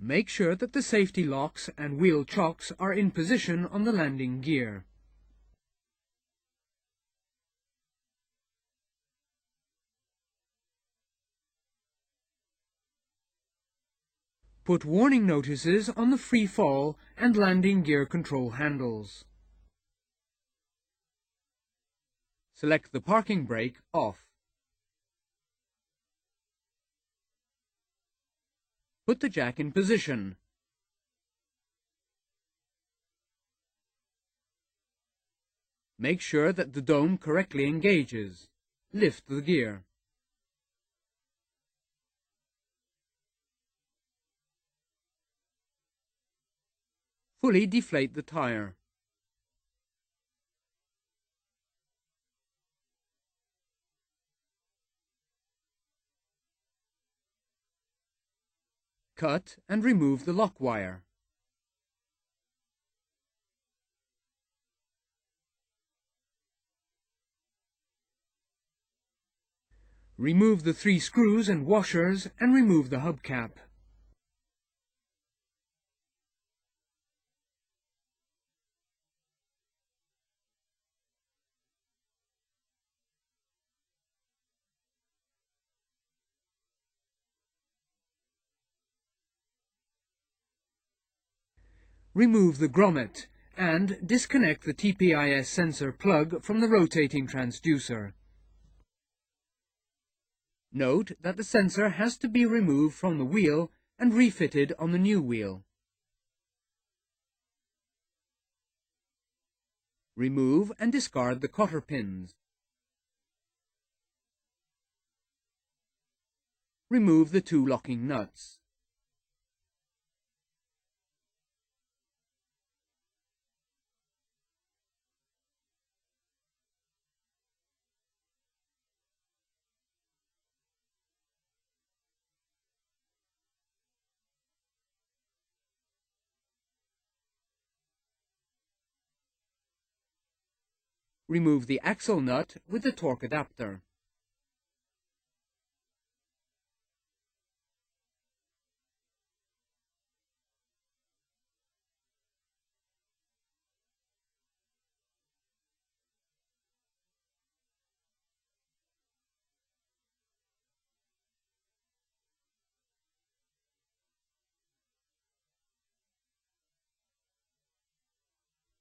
Make sure that the safety locks and wheel chocks are in position on the landing gear. Put warning notices on the free fall and landing gear control handles. Select the parking brake off. Put the jack in position. Make sure that the dome correctly engages. Lift the gear. Fully deflate the tire. Cut and remove the lock wire. Remove the 3 screws and washers and remove the hubcap. Remove the grommet and disconnect the TPIS sensor plug from the rotating transducer. Note that the sensor has to be removed from the wheel and refitted on the new wheel. Remove and discard the cotter pins. Remove the 2 locking nuts. Remove the axle nut with the torque adapter.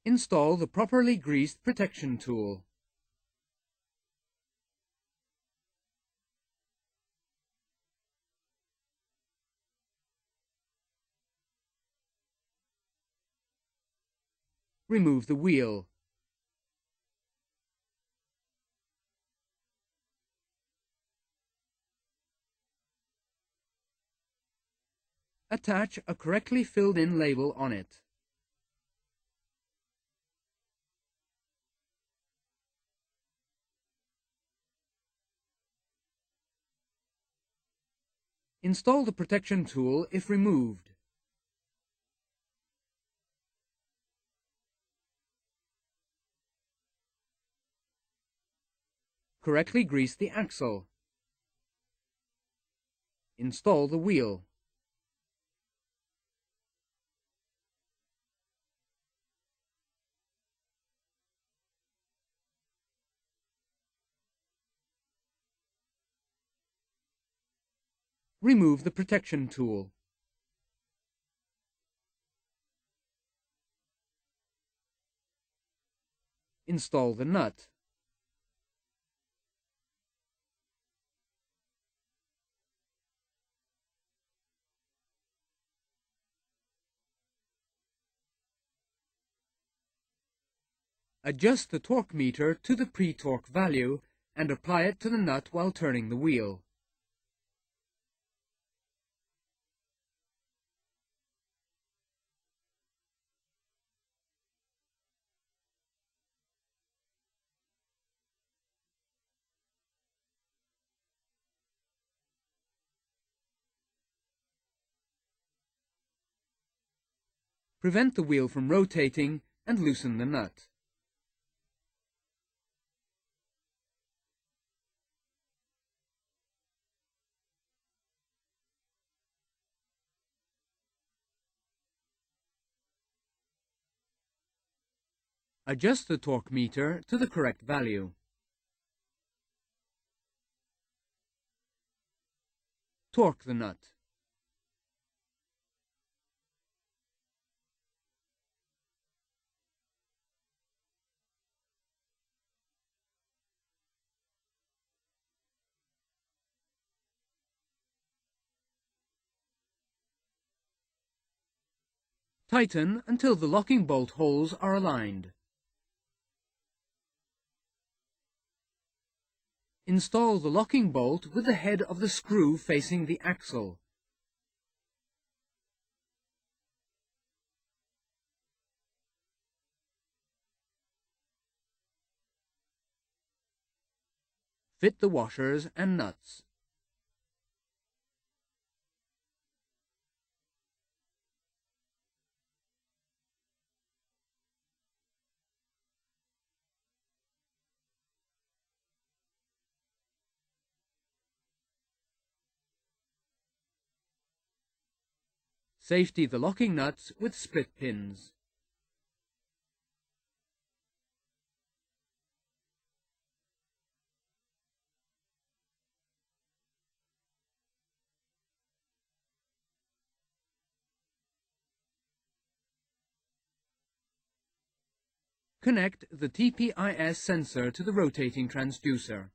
Install the properly greased protection tool. Remove the wheel. Attach a correctly filled-in label on it. Install the protection tool if removed. Correctly grease the axle. Install the wheel. Remove the protection tool. Install the nut. Adjust the torque meter to the pre-torque value and apply it to the nut while turning the wheel. Prevent the wheel from rotating and loosen the nut. Adjust the torque meter to the correct value. Torque the nut. Tighten until the locking bolt holes are aligned. Install the locking bolt with the head of the screw facing the axle. Fit the washers and nuts. Safety the locking nuts with split pins. Connect the TPIS sensor to the rotating transducer.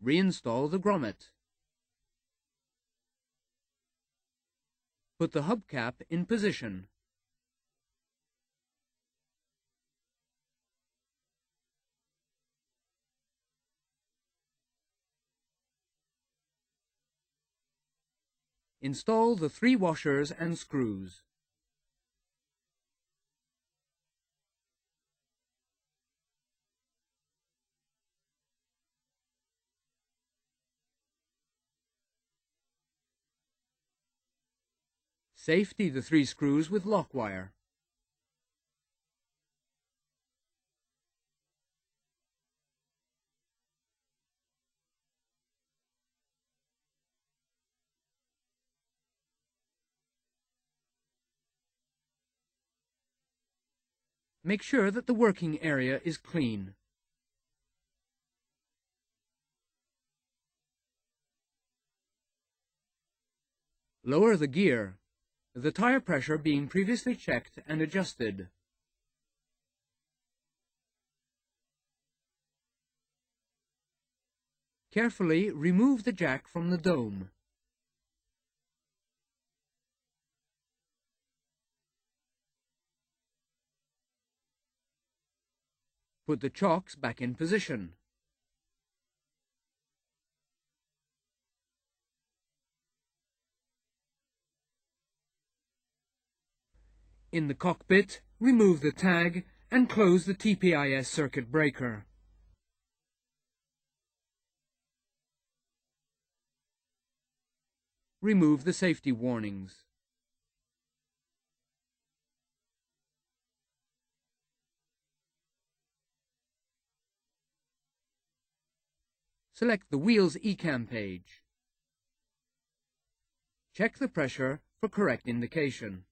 Reinstall the grommet. Put the hubcap in position. Install the 3 washers and screws. Safety the 3 screws with lock wire. Make sure that the working area is clean. Lower the gear, the tire pressure being previously checked and adjusted. Carefully remove the jack from the dome. Put the chocks back in position. In the cockpit, remove the tag and close the TPIS circuit breaker. Remove the safety warnings. Select the wheel's ECAM page. Check the pressure for correct indication.